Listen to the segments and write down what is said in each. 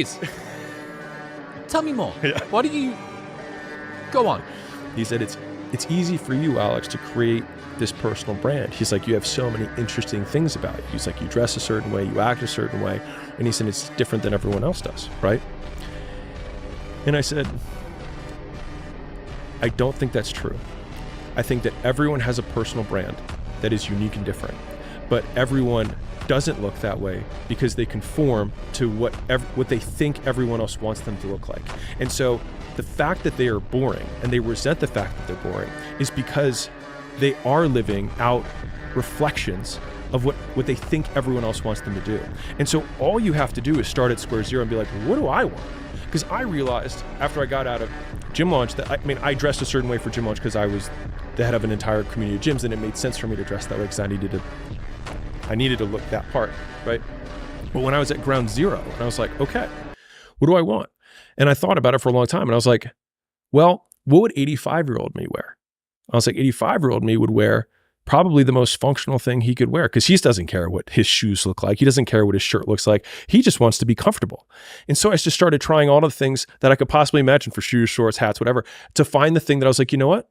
Please. Tell me more. Yeah. Why do you... Go on. He said, it's easy for you, Alex, to create this personal brand. He's like, you have so many interesting things about you. He's like, you dress a certain way, you act a certain way. And he said, it's different than everyone else does, right? And I said, I don't think that's true. I think that everyone has a personal brand that is unique and different, but everyone doesn't look that way because they conform to what they think everyone else wants them to look like. And so the fact that they are boring and they resent the fact that they're boring is because they are living out reflections of what they think everyone else wants them to do. And so all you have to do is start at square zero and be like, what do I want? Because I realized after I got out of gym launch that, I dressed a certain way for gym launch because I was the head of an entire community of gyms, and it made sense for me to dress that way because I needed to look that part, right? But when I was at ground zero, and I was like, okay, what do I want? And I thought about it for a long time, and I was like, well, what would 85-year-old me wear? I was like, 85-year-old me would wear probably the most functional thing he could wear, because he doesn't care what his shoes look like. He doesn't care what his shirt looks like. He just wants to be comfortable. And so I just started trying all the things that I could possibly imagine for shoes, shorts, hats, whatever, to find the thing that I was like, you know what?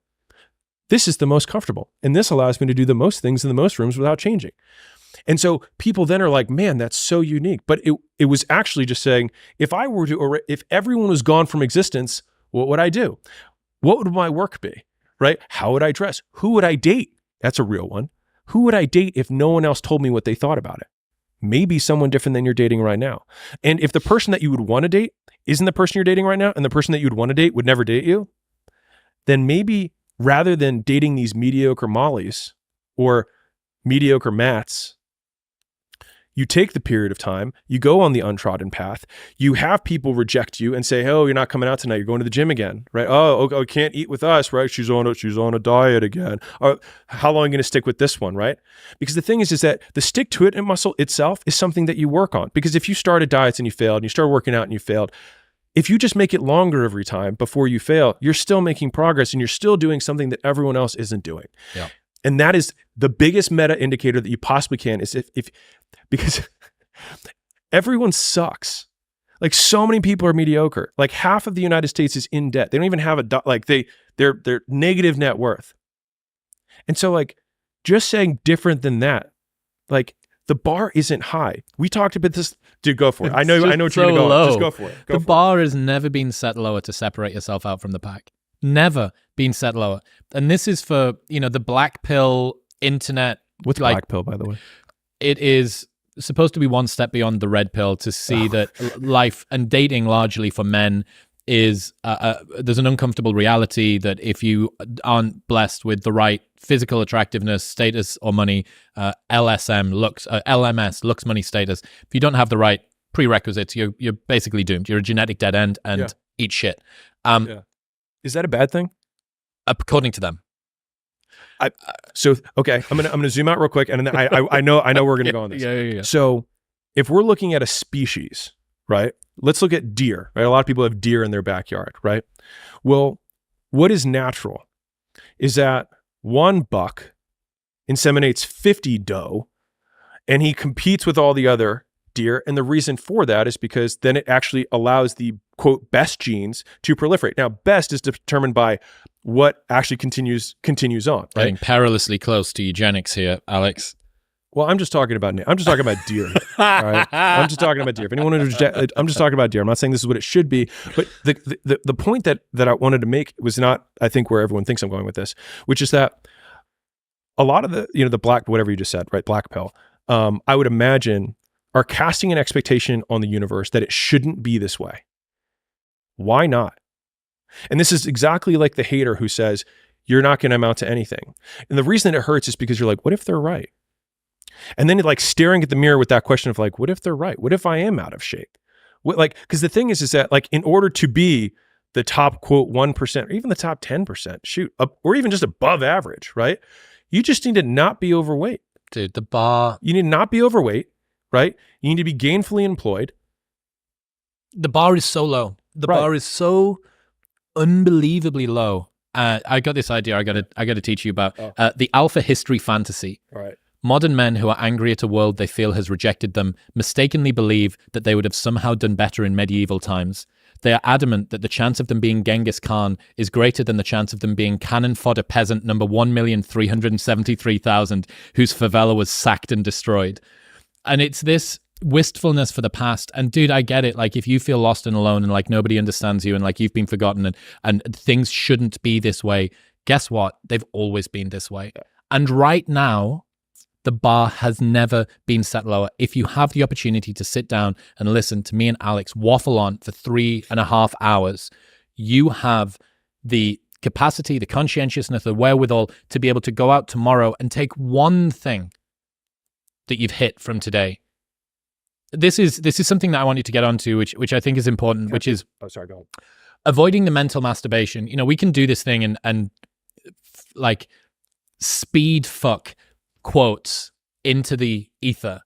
This is the most comfortable. And this allows me to do the most things in the most rooms without changing. And so people then are like, man, that's so unique. But it was actually just saying, if everyone was gone from existence, what would I do? What would my work be, right? How would I dress? Who would I date? That's a real one. Who would I date if no one else told me what they thought about it? Maybe someone different than you're dating right now. And if the person that you would want to date isn't the person you're dating right now, and the person that you'd want to date would never date you, then maybe rather than dating these mediocre mollies or mediocre Matts, you take the period of time, you go on the untrodden path, you have people reject you and say, oh, you're not coming out tonight, you're going to the gym again, right? Oh, can't eat with us, right? She's on a diet again. How long are you going to stick with this one, right? Because the thing is that the stick to it muscle itself is something that you work on. Because if you started diets and you failed, and you started working out and you failed, if you just make it longer every time before you fail, you're still making progress and you're still doing something that everyone else isn't doing. Yeah. And that is the biggest meta indicator that you possibly can, is because everyone sucks. Like, so many people are mediocre. Like, half of the United States is in debt. They don't even have they're negative net worth. And so, like, just saying different than that, like, the bar isn't high. We talked about this. Dude, go for it. I know what you're going to go on. Just go for it. The bar has never been set lower to separate yourself out from the pack. Never been set lower. And this is for, the black pill internet. What's black pill, by the way? It is supposed to be one step beyond the red pill to see that life and dating largely for men is, there's an uncomfortable reality that if you aren't blessed with the right physical attractiveness, status, or money, LMS, looks, money, status, if you don't have the right prerequisites, you're basically doomed. You're a genetic dead end and eat shit. Is that a bad thing? According to them. Okay, I'm gonna zoom out real quick, and then I know we're gonna go on this. Yeah. So if we're looking at a species, right? Let's look at deer, right? A lot of people have deer in their backyard, right? Well, what is natural is that one buck inseminates 50 doe, and he competes with all the other deer. And the reason for that is because then it actually allows the, quote, best genes to proliferate. Now, best is determined by what actually continues on, right? Getting perilously close to eugenics here, Alex. Well, I'm just talking about deer. All right? I'm just talking about deer. If anyone I'm just talking about deer. I'm not saying this is what it should be, but the point that I wanted to make was not, I think, where everyone thinks I'm going with this, which is that a lot of the black, whatever you just said, right? Black pill, I would imagine, are casting an expectation on the universe that it shouldn't be this way. Why not? And this is exactly like the hater who says, you're not going to amount to anything. And the reason it hurts is because you're like, what if they're right? And then like staring at the mirror with that question of like, what if they're right? What if I am out of shape? Because the thing is that like, in order to be the top, quote, 1%, or even the top 10%, or even just above average, right? You just need to not be overweight. Dude, the bar. You need to not be overweight, right? You need to be gainfully employed. The bar is so low. The bar is so unbelievably low. I got this idea I got to teach you about. The alpha history fantasy. Right. Modern men who are angry at a world they feel has rejected them mistakenly believe that they would have somehow done better in medieval times. They are adamant that the chance of them being Genghis Khan is greater than the chance of them being cannon fodder peasant number 1,373,000 whose favela was sacked and destroyed. And it's this wistfulness for the past. And dude, I get it. Like, if you feel lost and alone and like nobody understands you and like you've been forgotten and things shouldn't be this way, guess what? They've always been this way. And right now, the bar has never been set lower. If you have the opportunity to sit down and listen to me and Alex waffle on for 3.5 hours, you have the capacity, the conscientiousness, the wherewithal to be able to go out tomorrow and take one thing that you've hit from today. This is something that I want you to get onto, which I think is important, which is go ahead. Avoiding the mental masturbation. You know, we can do this thing and like speed fuck quotes into the ether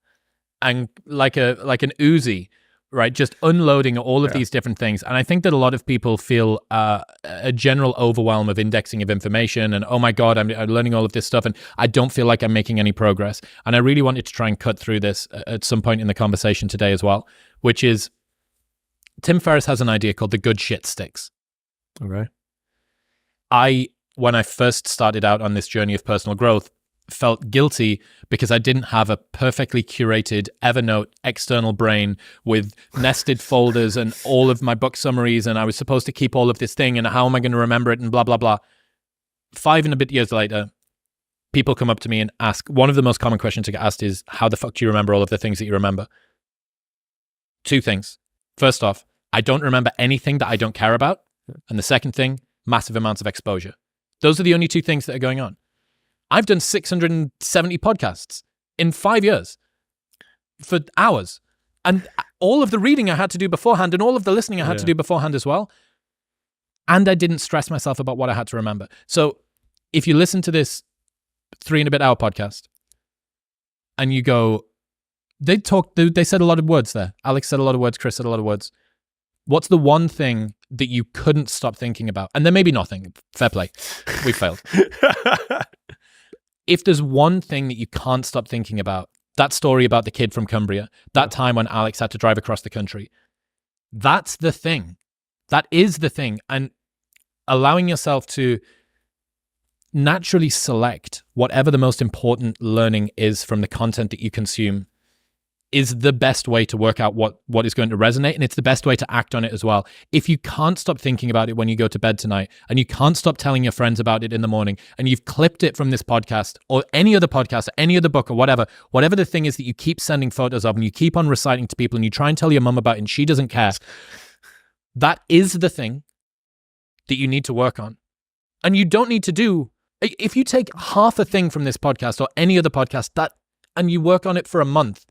and like an Uzi, right? Just unloading all of these different things. And I think that a lot of people feel a general overwhelm of indexing of information and, oh my God, I'm learning all of this stuff and I don't feel like I'm making any progress. And I really wanted to try and cut through this at some point in the conversation today as well, which is Tim Ferriss has an idea called the good shit sticks. Okay. When I first started out on this journey of personal growth, felt guilty because I didn't have a perfectly curated Evernote external brain with nested folders and all of my book summaries, and I was supposed to keep all of this thing, and how am I going to remember it, and blah, blah, blah. 5 and a bit years later, people come up to me and ask, one of the most common questions I get asked is, how the fuck do you remember all of the things that you remember? 2 things. First off, I don't remember anything that I don't care about. And the second thing, massive amounts of exposure. Those are the only 2 things that are going on. I've done 670 podcasts in 5 years for hours. And all of the reading I had to do beforehand and all of the listening I had to do beforehand as well. And I didn't stress myself about what I had to remember. So if you listen to this 3 and a bit hour podcast and you go, they said a lot of words there. Alex said a lot of words. Chris said a lot of words. What's the one thing that you couldn't stop thinking about? And there may be nothing. Fair play. We failed. If there's one thing that you can't stop thinking about, that story about the kid from Cumbria, that time when Alex had to drive across the country, that's the thing. That is the thing. And allowing yourself to naturally select whatever the most important learning is from the content that you consume is the best way to work out what is going to resonate, and it's the best way to act on it as well. If you can't stop thinking about it when you go to bed tonight, and you can't stop telling your friends about it in the morning, and you've clipped it from this podcast or any other podcast or any other book or whatever the thing is that you keep sending photos of and you keep on reciting to people and you try and tell your mum about it and she doesn't care, that is the thing that you need to work on. And you don't need to do, if you take half a thing from this podcast or any other podcast and you work on it for a month,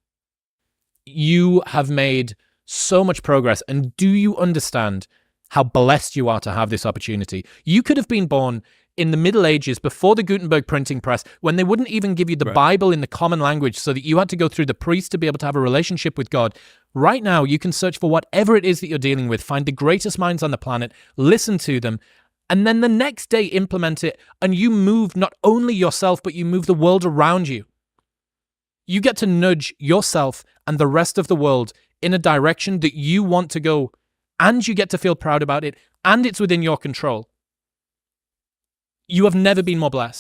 you have made so much progress. And do you understand how blessed you are to have this opportunity? You could have been born in the Middle Ages before the Gutenberg printing press, when they wouldn't even give you the Bible in the common language so that you had to go through the priest to be able to have a relationship with God. Right now, you can search for whatever it is that you're dealing with, find the greatest minds on the planet, listen to them, and then the next day implement it, and you move not only yourself, but you move the world around you. You get to nudge yourself and the rest of the world in a direction that you want to go, and you get to feel proud about it, and it's within your control. You have never been more blessed.